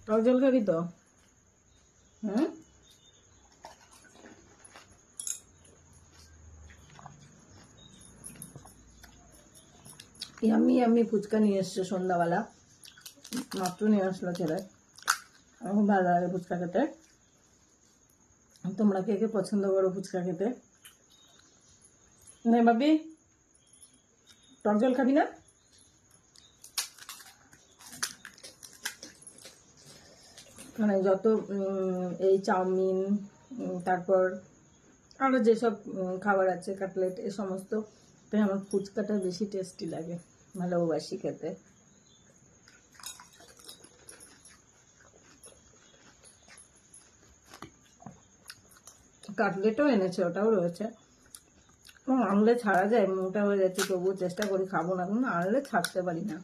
টক জল খাবি তো? হুম, আমি ফুচকা নিয়ে এসছে সন্ধ্যাবেলা, মাত্র নিয়ে আসলো ছেলে। আমার খুব ভালো লাগে ফুচকা খেতে। তোমরা কে কে পছন্দ করো ফুচকা খেতে? নে বাবি, টক জল খাবি না? মানে যত এই চাউমিন, তারপর আরও যেসব খাবার আছে, কাটলেট, এ সমস্ত, তাই আমার ফুচকাটা বেশি টেস্টি লাগে, ভালোবাসি খেতে। কাটলেটও এনেছে, ওটাও রয়েছে। আনলে ছাড়া যায়, মোটা হয়ে যাচ্ছে, তবুও চেষ্টা করি খাবো না, কিন্তু আনলে ছাড়তে পারি না।